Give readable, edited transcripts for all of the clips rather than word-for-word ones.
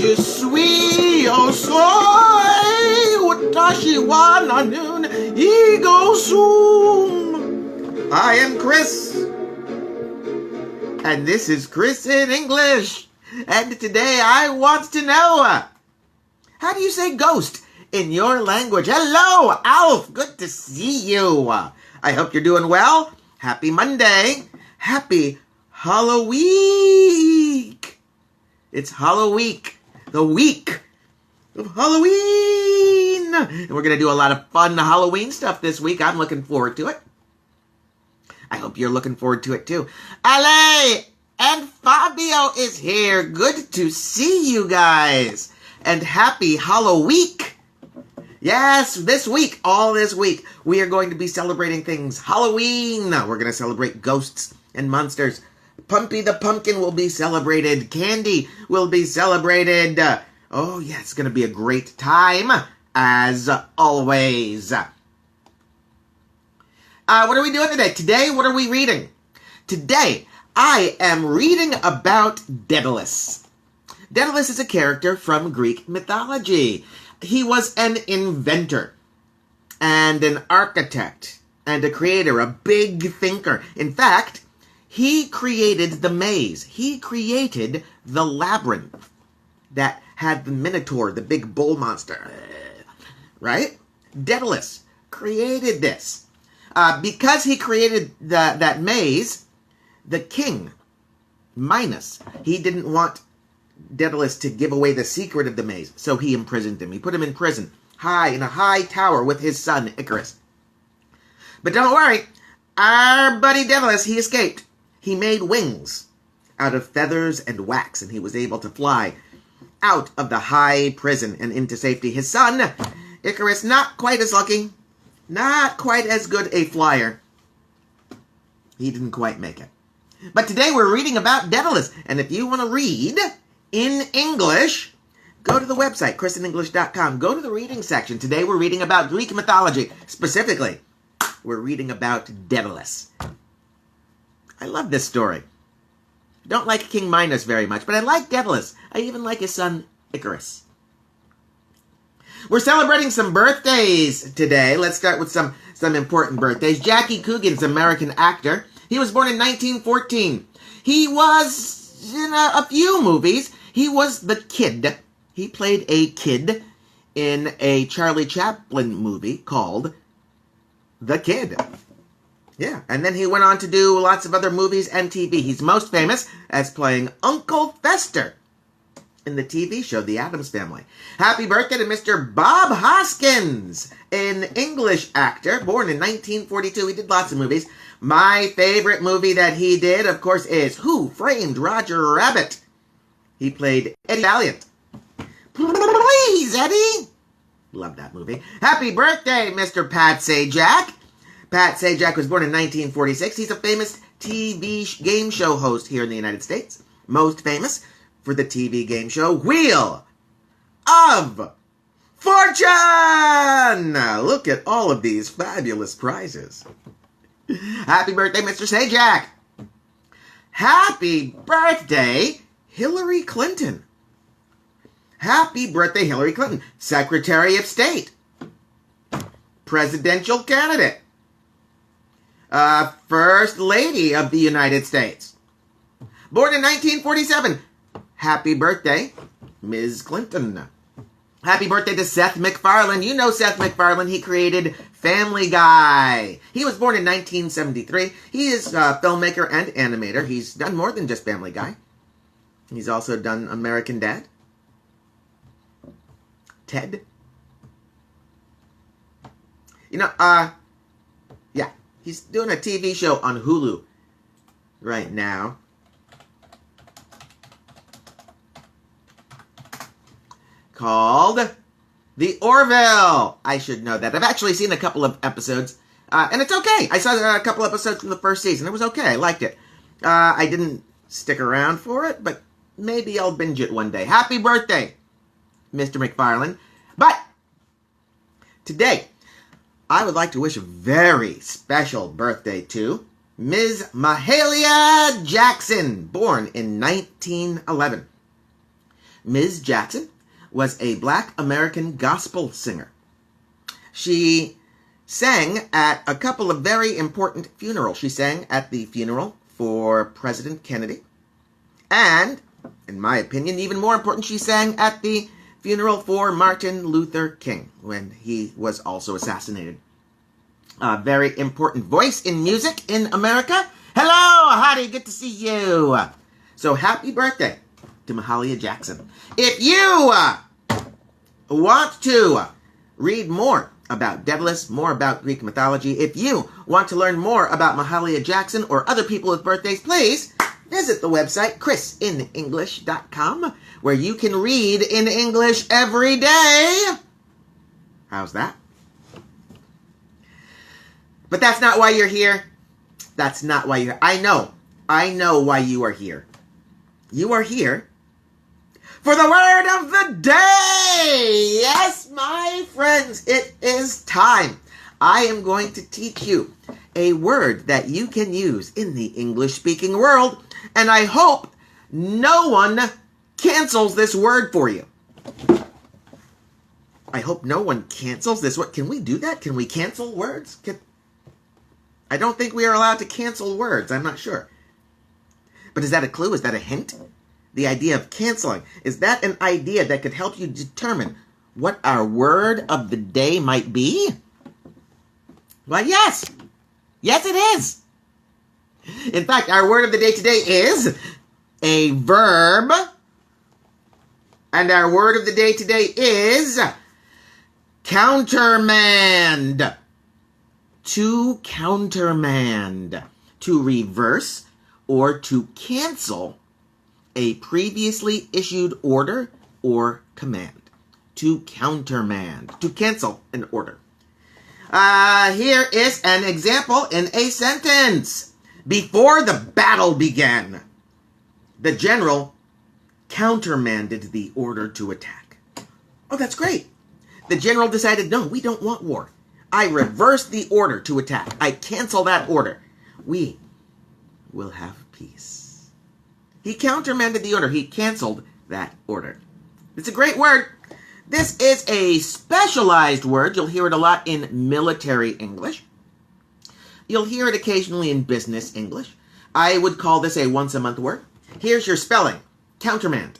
Je suis au soy, watashi wa nanun ego sum. I am Chris, and this is Chris in English. And today I want to know, how do you say ghost in your language? Hello, Alf. Good to see you. I hope you're doing well. Happy Monday. Happy Halloween. It's Halloween. The week of Halloween. And we're going to do a lot of fun Halloween stuff this week. I'm looking forward to it. I hope you're looking forward to it too. Ale and Fabio is here. Good to see you guys. And happy Halloween. Yes, all this week, we are going to be celebrating things. Halloween. We're going to celebrate ghosts and monsters. Pumpy the Pumpkin will be celebrated. Candy will be celebrated. Oh, yeah, it's going to be a great time, as always. What are we doing today? Today, what are we reading? Today, I am reading about Daedalus. Daedalus is a character from Greek mythology. He was an inventor and an architect and a creator, a big thinker. In fact, he created the maze. He created the labyrinth that had the Minotaur, the big bull monster. Right? Daedalus created this. Because he created that maze, the king, Minos, he didn't want Daedalus to give away the secret of the maze, so he imprisoned him. He put him in prison, in a high tower with his son, Icarus. But don't worry, our buddy Daedalus, he escaped. He made wings out of feathers and wax, and he was able to fly out of the high prison and into safety. His son, Icarus, not quite as lucky, not quite as good a flyer. He didn't quite make it. But today we're reading about Daedalus, and if you want to read in English, go to the website, ChrisinEnglish.com. Go to the reading section. Today we're reading about Greek mythology. Specifically, we're reading about Daedalus. I love this story. I don't like King Minos very much, but I like Daedalus. I even like his son, Icarus. We're celebrating some birthdays today. Let's start with some important birthdays. Jackie Coogan's an American actor. He was born in 1914. He was in a few movies. He was the kid. He played a kid in a Charlie Chaplin movie called The Kid. Yeah, and then he went on to do lots of other movies and TV. He's most famous as playing Uncle Fester in the TV show The Addams Family. Happy birthday to Mr. Bob Hoskins, an English actor, born in 1942. He did lots of movies. My favorite movie that he did, of course, is Who Framed Roger Rabbit? He played Eddie Valiant. Please, Eddie! Love that movie. Happy birthday, Mr. Pat Sajak. Pat Sajak was born in 1946. He's a famous TV game show host here in the United States. Most famous for the TV game show Wheel of Fortune! Look at all of these fabulous prizes. Happy birthday, Mr. Sajak. Happy birthday, Hillary Clinton. Happy birthday, Hillary Clinton. Secretary of State. Presidential candidate. First Lady of the United States. Born in 1947. Happy birthday, Ms. Clinton. Happy birthday to Seth MacFarlane. You know Seth MacFarlane. He created Family Guy. He was born in 1973. He is a filmmaker and animator. He's done more than just Family Guy. He's also done American Dad. Ted. Yeah. He's doing a TV show on Hulu right now. Called The Orville. I should know that. I've actually seen a couple of episodes, and it's okay. I saw a couple episodes from the first season. It was okay. I liked it. I didn't stick around for it, but maybe I'll binge it one day. Happy birthday, Mr. MacFarlane. But today, I would like to wish a very special birthday to Ms. Mahalia Jackson, born in 1911. Ms. Jackson was a Black American gospel singer. She sang at a couple of very important funerals. She sang at the funeral for President Kennedy. And, in my opinion, even more important, she sang at the funeral for Martin Luther King when he was also assassinated. A very important voice in music in America. Hello, howdy, good to see you. So happy birthday to Mahalia Jackson. If you want to read more about Daedalus, more about Greek mythology, if you want to learn more about Mahalia Jackson or other people with birthdays, please visit the website ChrisinEnglish.com, where you can read in English every day. How's that? But that's not why you're here. That's not why you're here. I know why you are here. You are here for the word of the day. Yes, my friends, it is time. I am going to teach you a word that you can use in the English-speaking world, and I hope no one cancels this word for you. I hope no one cancels this word. Can we do that? Can we cancel words? I don't think we are allowed to cancel words. I'm not sure. But is that a clue? Is that a hint? The idea of canceling. Is that an idea that could help you determine what our word of the day might be? Well, yes. Yes, it is. In fact, our word of the day today is a verb. And our word of the day today is countermand. To countermand, to reverse or to cancel a previously issued order or command. To countermand, to cancel an order. Here is an example in a sentence. Before the battle began, the general countermanded the order to attack. Oh, that's great. The general decided, no, we don't want war. I reverse the order to attack. I cancel that order. We will have peace. He countermanded the order. He canceled that order. It's a great word. This is a specialized word. You'll hear it a lot in military English. You'll hear it occasionally in business English. I would call this a once-a-month word. Here's your spelling. Countermand.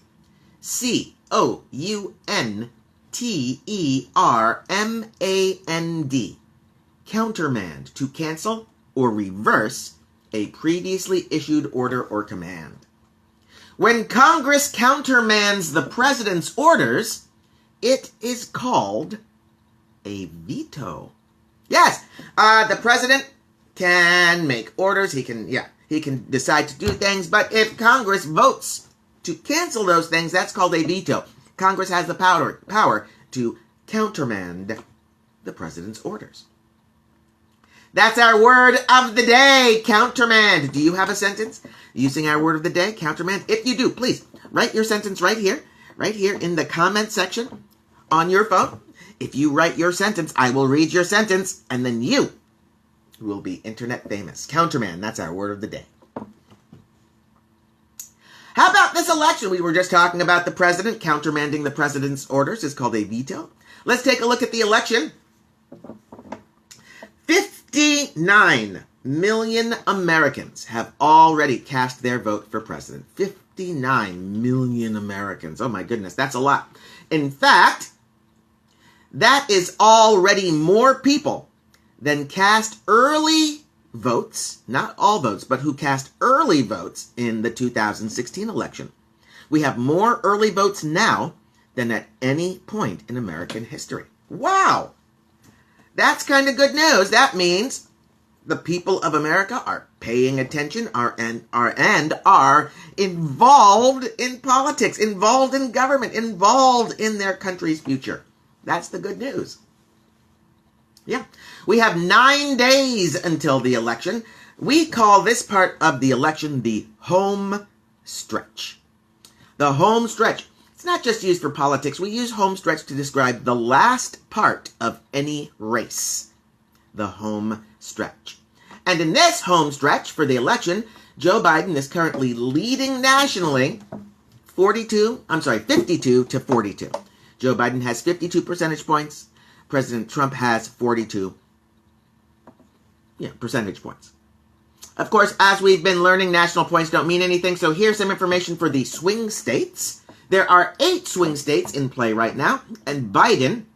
C-O-U-N-T-E-R-M-A-N-D. Countermand, to cancel or reverse a previously issued order or command. When Congress countermands the president's orders, it is called a veto. Yes, the president can make orders. He can decide to do things, but if Congress votes to cancel those things, that's called a veto. Congress has the power to countermand the president's orders. That's our word of the day, countermand. Do you have a sentence using our word of the day, countermand? If you do, please write your sentence right here in the comment section on your phone. If you write your sentence, I will read your sentence, and then you will be internet famous. Countermand, that's our word of the day. How about this election? We were just talking about the president. Countermanding the president's orders is called a veto. Let's take a look at the election. 59 million Americans have already cast their vote for president. 59 million Americans. Oh my goodness, that's a lot. In fact, that is already more people than cast early votes, not all votes, but who cast early votes in the 2016 election. We have more early votes now than at any point in American history. Wow! That's kind of good news. That means the people of America are paying attention and are involved in politics, involved in government, involved in their country's future. That's the good news. Yeah. We have 9 days until the election. We call this part of the election the home stretch. The home stretch. It's not just used for politics. We use home stretch to describe the last part of any race. The home stretch. And in this home stretch for the election, Joe Biden is currently leading nationally 52 to 42. Joe Biden has 52 percentage points. President Trump has 42 percentage points. Of course, as we've been learning, national points don't mean anything, so here's some information for the swing states. There are 8 swing states in play right now, and Biden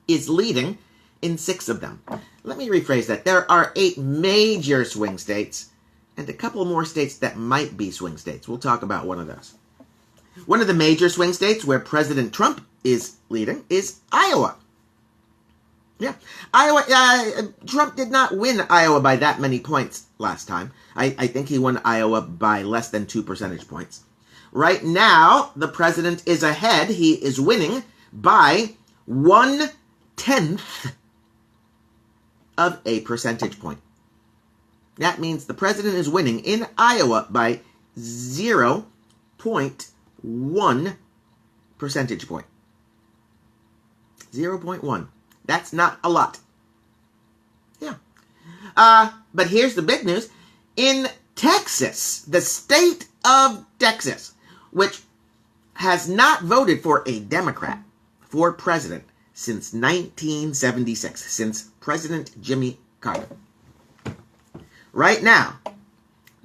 is leading in 6 of them. Let me rephrase that. There are 8 major swing states, and a couple more states that might be swing states. We'll talk about one of those. One of the major swing states where President Trump is leading is Iowa. Yeah, Iowa. Trump did not win Iowa by that many points last time. I think he won Iowa by less than 2 percentage points. Right now, the president is ahead. He is winning by 1/10 of a percentage point. That means the president is winning in Iowa by 0.1 percentage point. 0.1. That's not a lot. Yeah. But here's the big news. In Texas, the state of Texas, which has not voted for a Democrat for president since 1976, since President Jimmy Carter. Right now,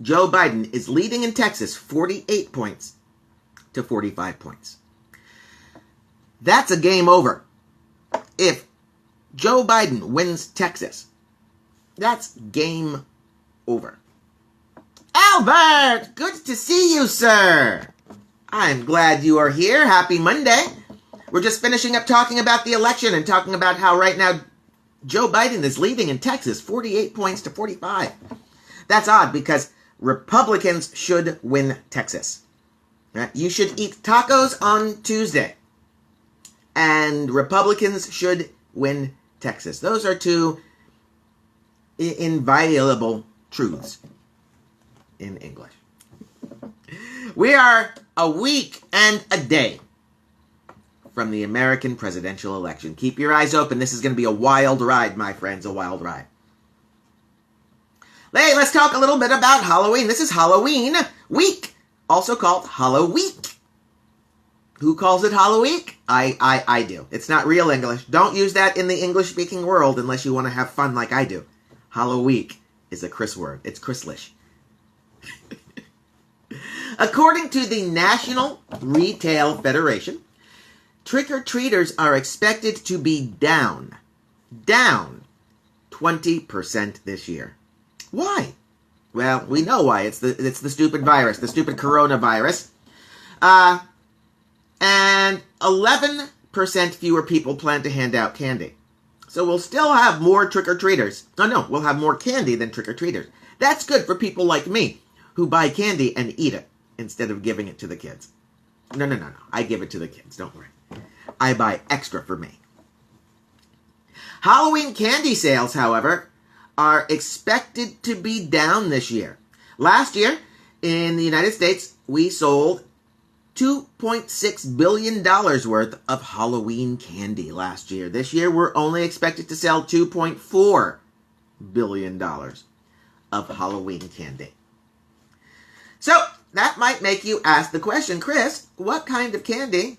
Joe Biden is leading in Texas 48 points to 45 points. That's a game over. If Joe Biden wins Texas, that's game over. Albert, good to see you, sir. I'm glad you are here. Happy Monday. We're just finishing up talking about the election and talking about how right now Joe Biden is leading in Texas 48 points to 45. That's odd because Republicans should win Texas. Right? You should eat tacos on Tuesday. And Republicans should win Texas. Those are 2 inviolable truths in English. We are a week and a day from the American presidential election. Keep your eyes open. This is going to be a wild ride, my friends, a wild ride. Hey, let's talk a little bit about Halloween. This is Halloween week, also called Halloweek. Who calls it Halloweek? I do. It's not real English. Don't use that in the English-speaking world unless you want to have fun like I do. Halloweek is a Chris word. It's Chrislish. According to the National Retail Federation, trick-or-treaters are expected to be down 20% this year. Why? Well, we know why. It's the stupid virus, the stupid coronavirus. And 11% fewer people plan to hand out candy. So we'll still have more trick-or-treaters. No, we'll have more candy than trick-or-treaters. That's good for people like me who buy candy and eat it instead of giving it to the kids. No. I give it to the kids, don't worry. I buy extra for me. Halloween candy sales, however, are expected to be down this year. Last year, in the United States, we sold $2.6 billion worth of Halloween candy last year. This year, we're only expected to sell $2.4 billion of Halloween candy. So, that might make you ask the question, Chris, what kind of candy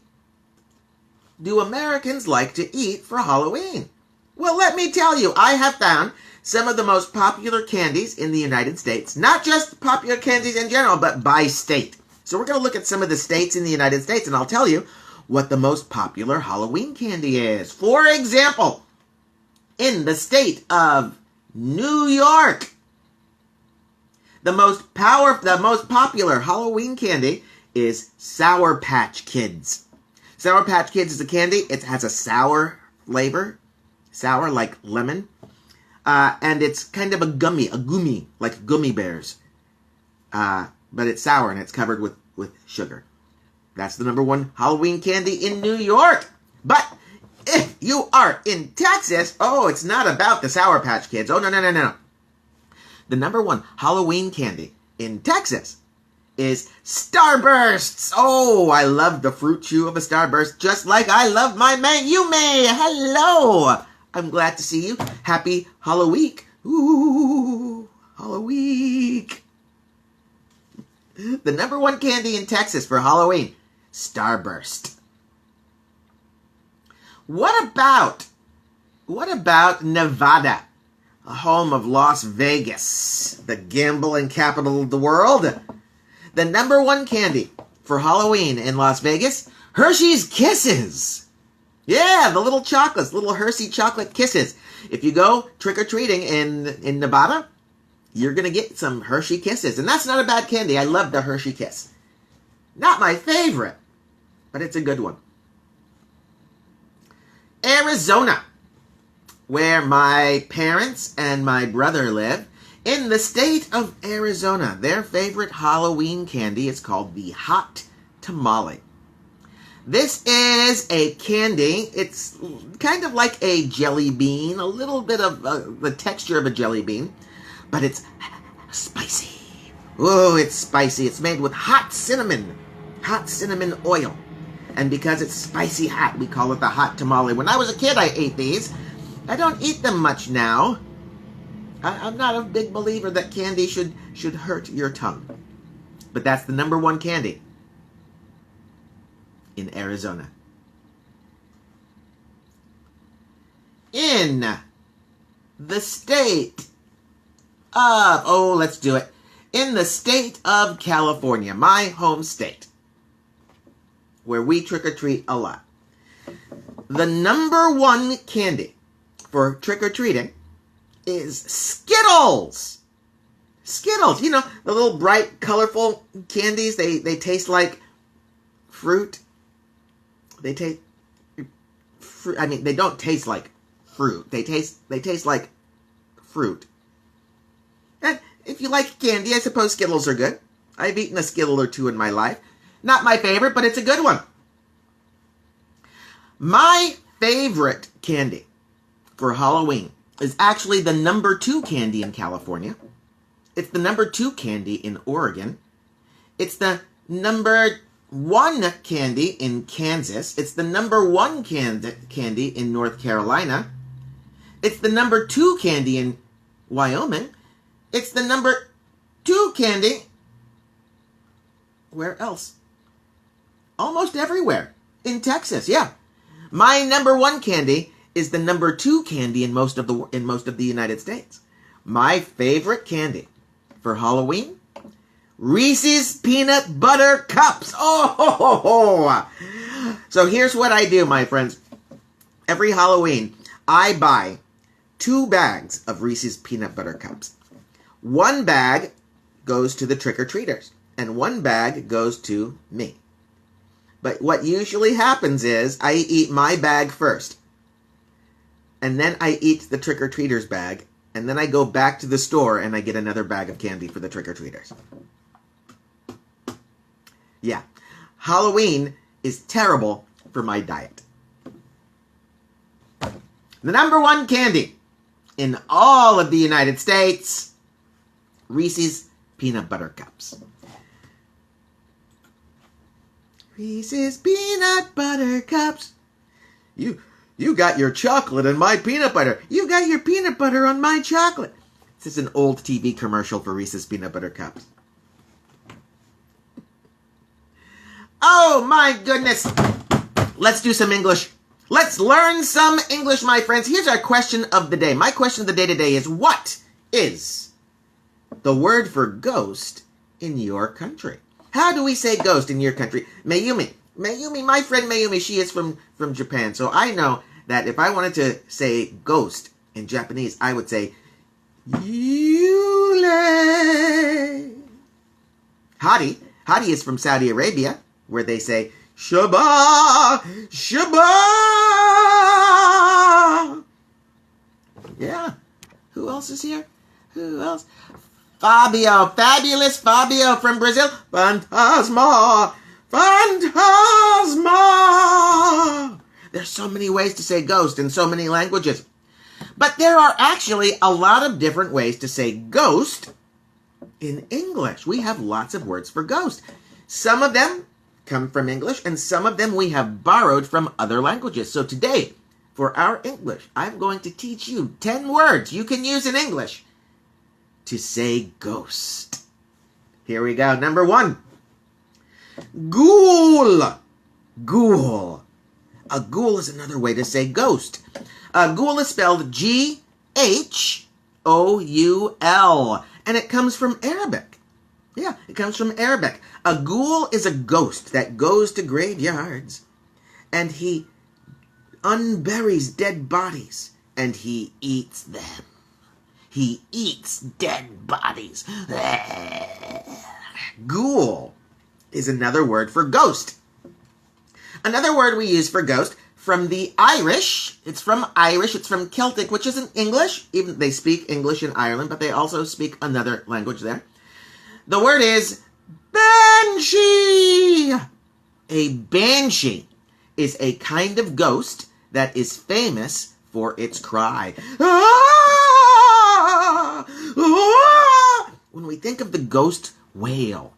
do Americans like to eat for Halloween? Well, let me tell you, I have found some of the most popular candies in the United States. Not just popular candies in general, but by state. So we're going to look at some of the states in the United States, and I'll tell you what the most popular Halloween candy is. For example, in the state of New York, the most popular Halloween candy is Sour Patch Kids. Sour Patch Kids is a candy. It has a sour flavor, sour like lemon, and it's kind of a gummy, like gummy bears. But it's sour and it's covered with sugar. That's the number 1 Halloween candy in New York. But if you are in Texas, it's not about the Sour Patch Kids. Oh, no. The number 1 Halloween candy in Texas is Starbursts. Oh, I love the fruit chew of a Starburst, just like I love my Mayume. Hello. I'm glad to see you. Happy Halloweek. Ooh, Halloweek. The number one candy in Texas for Halloween, Starburst. What about Nevada, a home of Las Vegas, the gambling capital of the world? The number one candy for Halloween in Las Vegas, Hershey's Kisses. Yeah, the little chocolates, little Hershey chocolate kisses. If you go trick-or-treating in Nevada, you're going to get some Hershey Kisses. And that's not a bad candy. I love the Hershey Kiss. Not my favorite, but it's a good one. Arizona, where my parents and my brother live. In the state of Arizona, their favorite Halloween candy is called the hot tamale. This is a candy. It's kind of like a jelly bean, a little bit of the texture of a jelly bean, but it's spicy. Oh, it's spicy. It's made with hot cinnamon oil. And because it's spicy hot, we call it the hot tamale. When I was a kid, I ate these. I don't eat them much now. I'm not a big believer that candy should hurt your tongue. But that's the number one candy in Arizona. In the state of, let's do it. In the state of California, my home state, where we trick-or-treat a lot. The number one candy for trick-or-treating is Skittles. Skittles, you know, the little bright, colorful candies. They taste like fruit. They taste fruit. I mean, they don't taste like fruit. They taste like fruit. And if you like candy, I suppose Skittles are good. I've eaten a Skittle or two in my life. Not my favorite, but it's a good one. My favorite candy for Halloween is actually the number two candy in California. It's the number two candy in Oregon. It's the number one candy in Kansas. It's the number one candy in North Carolina. It's the number two candy in Wyoming. It's the number two candy. Where else? Almost everywhere. In Texas, yeah. My number one candy is the number two candy in most of the United States. My favorite candy for Halloween, Reese's Peanut Butter Cups. Oh! So here's what I do, my friends. Every Halloween, I buy 2 bags of Reese's Peanut Butter Cups. 1 bag goes to the trick-or-treaters, and 1 bag goes to me. But what usually happens is I eat my bag first, and then I eat the trick-or-treaters bag, and then I go back to the store and I get another bag of candy for the trick-or-treaters. Yeah, Halloween is terrible for my diet. The number one candy in all of the United States, Reese's Peanut Butter Cups. Reese's Peanut Butter Cups. You got your chocolate and my peanut butter. You got your peanut butter on my chocolate. This is an old TV commercial for Reese's Peanut Butter Cups. Oh my goodness. Let's do some English. Let's learn some English, my friends. Here's our question of the day. My question of the day today is, what is the word for ghost in your country? How do we say ghost in your country? Mayumi, my friend Mayumi, she is from Japan. So I know that if I wanted to say ghost in Japanese, I would say Yule. Hadi is from Saudi Arabia, where they say Shaba, Shaba. Yeah. Who else is here? Who else? Fabio, fabulous Fabio from Brazil. Fantasma, Fantasma. There's so many ways to say ghost in so many languages. But there are actually a lot of different ways to say ghost in English. We have lots of words for ghost. Some of them come from English, and some of them we have borrowed from other languages. So today, for our English, I'm going to teach you 10 words you can use in English to say ghost. Here we go. Number 1. Ghoul. Ghoul. A ghoul is another way to say ghost. Ghoul is spelled Ghoul, and it comes from Arabic. Yeah, it comes from Arabic. A ghoul is a ghost that goes to graveyards, and he unburies dead bodies, and he eats them. He eats dead bodies. Ghoul is another word for ghost. Another word we use for ghost from the Irish. It's from Celtic, which isn't English. Even they speak English in Ireland, but they also speak another language there. The word is banshee. A banshee is a kind of ghost that is famous for its cry. Ah! Ah! When we think of the ghost wail,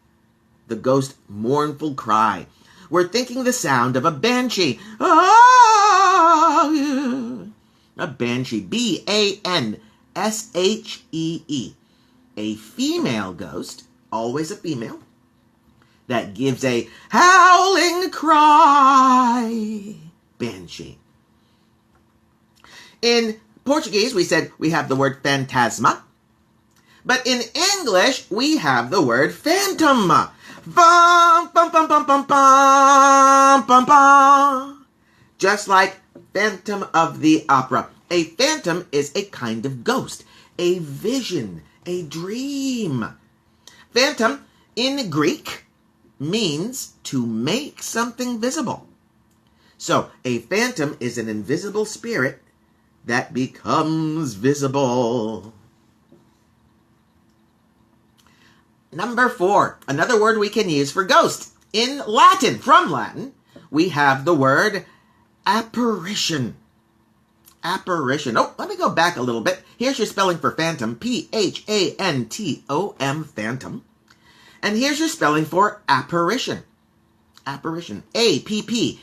the ghost mournful cry, we're thinking the sound of a banshee. Ah! A banshee. Banshee. A female ghost, always a female, that gives a howling cry. Banshee. In Portuguese, we said we have the word phantasma. But in English, we have the word phantom. Bum, bum, bum, bum, bum, bum, bum, bum. Just like Phantom of the Opera. A phantom is a kind of ghost, a vision, a dream. Phantom, in Greek, means to make something visible. So, a phantom is an invisible spirit that becomes visible. Number 4, another word we can use for ghost. In Latin, from Latin, we have the word apparition. Apparition. Oh, let me go back a little bit. Here's your spelling for phantom. Phantom, phantom. And here's your spelling for apparition. Apparition. Apparition.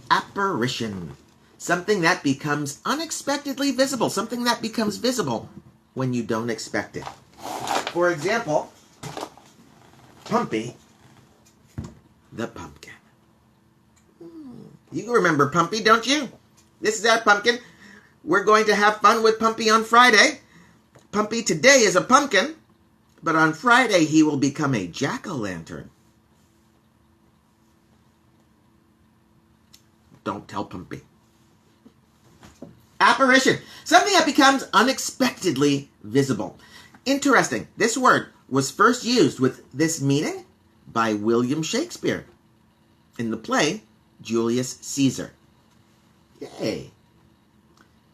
Apparition. Something that becomes unexpectedly visible. Something that becomes visible when you don't expect it. For example, Pumpy the pumpkin. You remember Pumpy, don't you? This is our pumpkin. We're going to have fun with Pumpy on Friday. Pumpy today is a pumpkin, but on Friday he will become a jack-o'-lantern. Don't tell Pumpy. Apparition. Something that becomes unexpectedly visible. Interesting. This word was first used with this meaning by William Shakespeare in the play Julius Caesar. Yay.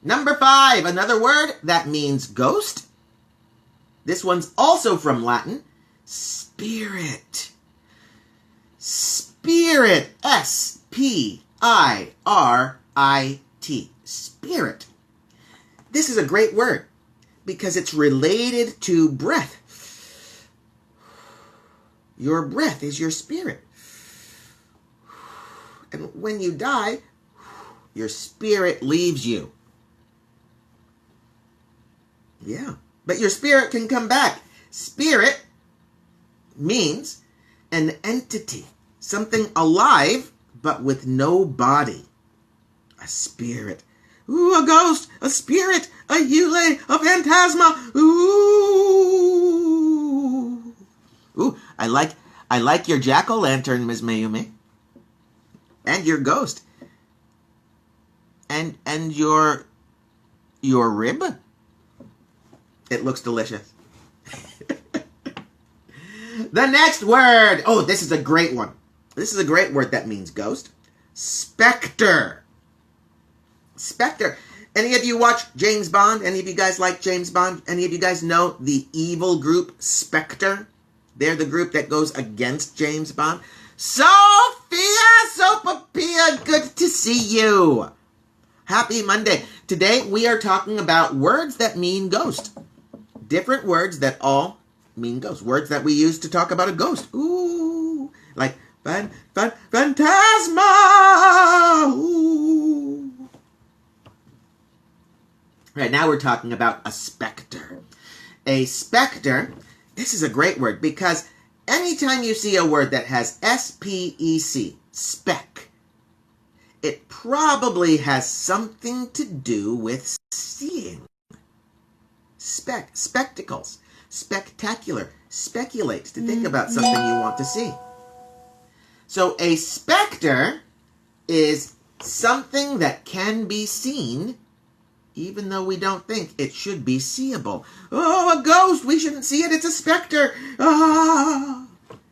Number 5, another word that means ghost. This one's also from Latin. Spirit. Spirit. S-P-I-R-I-T. Spirit. This is a great word because it's related to breath. Your breath is your spirit. And when you die, your spirit leaves you. Yeah, but your spirit can come back. Spirit means an entity, something alive, but with no body. A spirit. Ooh, a ghost, a spirit, a Yule, a phantasma. Ooh. Ooh, I like your jack-o'-lantern, Ms. Mayumi. And your ghost. And your rib. It looks delicious. The next word. Oh, this is a great one. This is a great word that means ghost. Spectre. Spectre. Any of you watch James Bond? Any of you guys like James Bond? Any of you guys know the evil group Spectre? They're the group that goes against James Bond. Sophia, good to see you. Happy Monday. Today we are talking about words that mean ghost. Different words that all mean ghost. Words that we use to talk about a ghost. Ooh, like phantasma. Ooh. Right now we're talking about a specter. A specter, this is a great word because anytime you see a word that has S-P-E-C, spec, it probably has something to do with seeing. Spectacles, spectacular, speculate, to think about something you want to see. So a specter is something that can be seen, even though we don't think it should be seeable. Oh, a ghost! We shouldn't see it. It's a specter. Ah!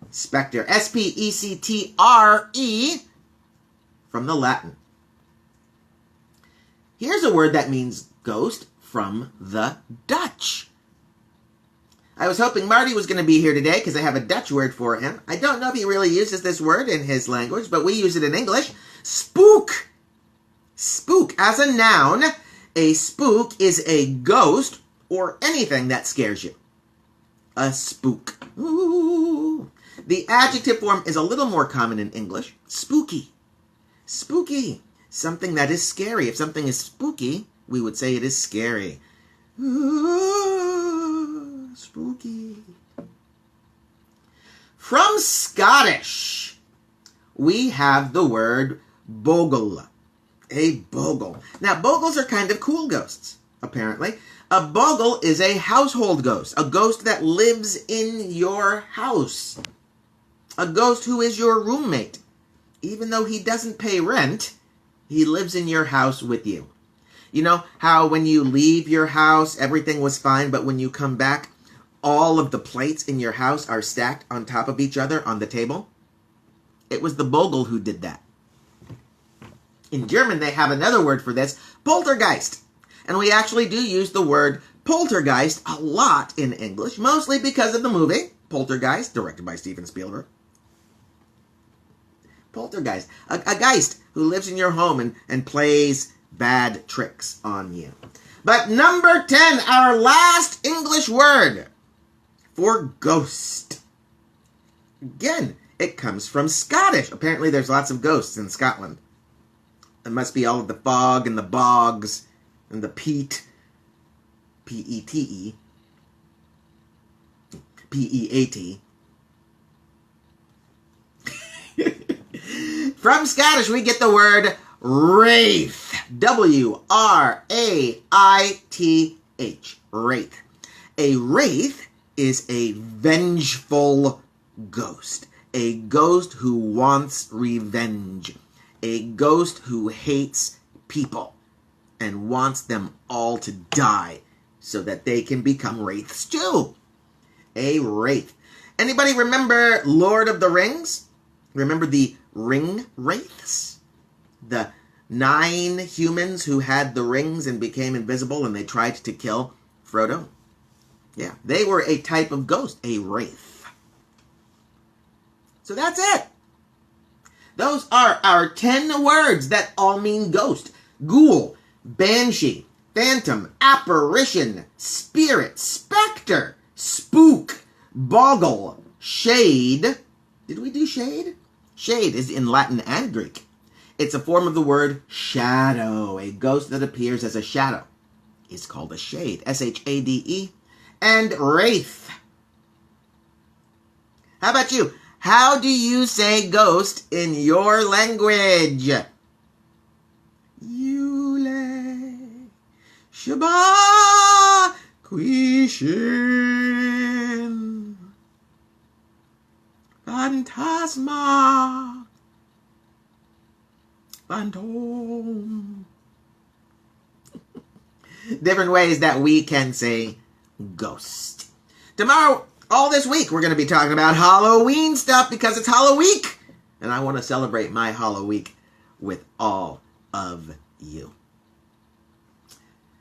Specter. S-P-E-C-T-R-E from the Latin. Here's a word that means ghost from the Dutch. I was hoping Marty was going to be here today because I have a Dutch word for him. I don't know if he really uses this word in his language, but we use it in English. Spook. Spook. As a noun, a spook is a ghost or anything that scares you. A spook. Ooh. The adjective form is a little more common in English. Spooky. Spooky. Something that is scary. If something is spooky, we would say it is scary. Ooh, spooky. From Scottish, we have the word bogle. A bogle. Now, bogles are kind of cool ghosts, apparently. A bogle is a household ghost, a ghost that lives in your house. A ghost who is your roommate. Even though he doesn't pay rent, he lives in your house with you. You know how when you leave your house, everything was fine, but when you come back, all of the plates in your house are stacked on top of each other on the table? It was the bogle who did that. In German, they have another word for this, poltergeist. And we actually do use the word poltergeist a lot in English, mostly because of the movie Poltergeist, directed by Steven Spielberg. Poltergeist, a geist who lives in your home and plays bad tricks on you. But number 10, our last English word for ghost. Again, it comes from Scottish. Apparently there's lots of ghosts in Scotland. It must be all of the fog and the bogs and the peat, P-E-T-E, P-E-A-T. From Scottish, we get the word wraith. W-R-A-I-T-H. Wraith. A wraith is a vengeful ghost. A ghost who wants revenge. A ghost who hates people and wants them all to die so that they can become wraiths too. A wraith. Anybody remember Lord of the Rings? Remember the ring wraiths? The 9 humans who had the rings and became invisible and they tried to kill Frodo? Yeah, they were a type of ghost, a wraith. So that's it. Those are our 10 words that all mean ghost. Ghoul, banshee, phantom, apparition, spirit, specter, spook, bogle, shade. Did we do shade? Shade is in Latin and Greek. It's a form of the word shadow. A ghost that appears as a shadow is called a shade. S-H-A-D-E. And wraith. How about you? How do you say ghost in your language? Yule, Shaba, Quishin, Phantasma, Phantom. Different ways that we can say ghost. Tomorrow, all this week, we're going to be talking about Halloween stuff because it's Halloween. And I want to celebrate my Halloween with all of you.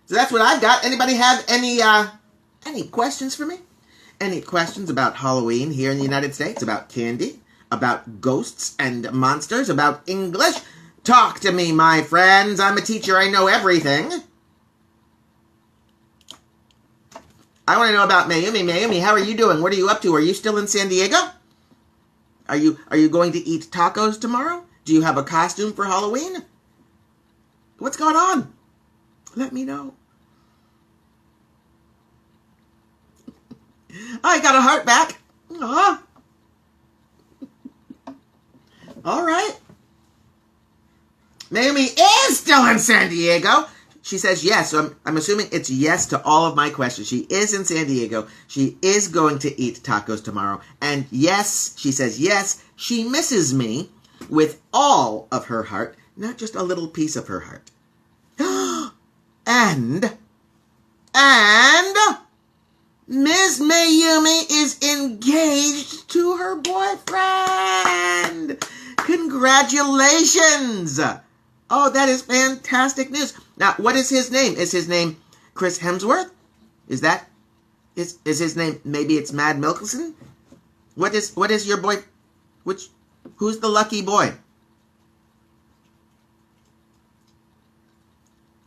So that's what I've got. Anybody have any questions for me? Any questions about Halloween here in the United States? About candy? About ghosts and monsters? About English? Talk to me, my friends. I'm a teacher. I know everything. I want to know about Mayumi. Mayumi, how are you doing? What are you up to? Are you still in San Diego? Are you going to eat tacos tomorrow? Do you have a costume for Halloween? What's going on? Let me know. I got a heart back. Aw. All right. Naomi is still in San Diego. She says yes, so I'm assuming it's yes to all of my questions. She is in San Diego. She is going to eat tacos tomorrow. And yes, she says yes, she misses me with all of her heart, not just a little piece of her heart. And Miss Mayumi is engaged to her boyfriend. Congratulations. Oh, that is fantastic news. Now, what is his name? Is his name Chris Hemsworth? Is his name, maybe it's Mad Mikkelsen? What is your boy, who's the lucky boy?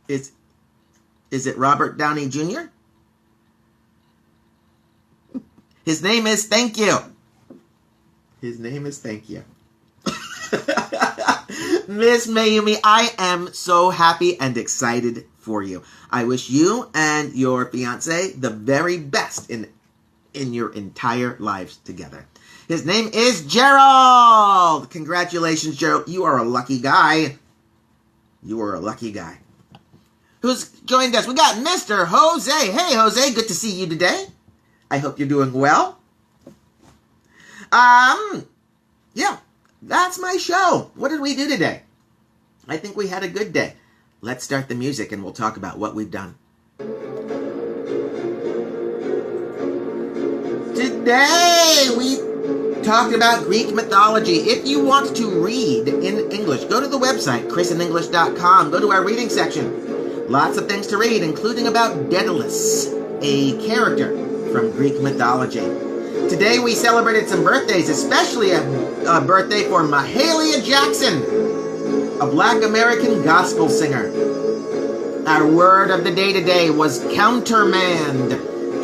Is it Robert Downey Jr.? His name is Thank You. His name is Thank You. Miss Mayumi, I am so happy and excited for you. I wish you and your fiance the very best in your entire lives together. His name is Gerald. Congratulations, Gerald. You are a lucky guy. You are a lucky guy. Who's joined us? We got Mr. Jose. Hey, Jose, good to see you today. I hope you're doing well. Yeah, that's my show. What did we do today? I think we had a good day. Let's start the music and we'll talk about what we've done. Today we talked about Greek mythology. If you want to read in English, go to the website, ChrisinEnglish.com. Go to our reading section. Lots of things to read, including about Daedalus, a character from Greek mythology. Today we celebrated some birthdays, especially a birthday for Mahalia Jackson, a Black American gospel singer. Our word of the day today was countermand,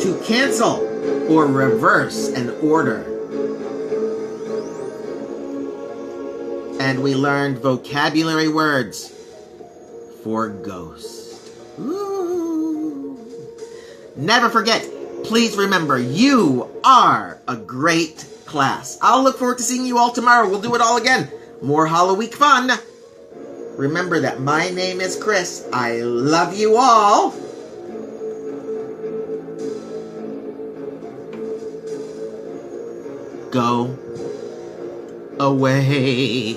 to cancel or reverse an order. And we learned vocabulary words for ghost. Ooh. Never forget, please remember, you are a great class. I'll look forward to seeing you all tomorrow. We'll do it all again. More Halloween fun. Remember that my name is Chris. I love you all. Go away.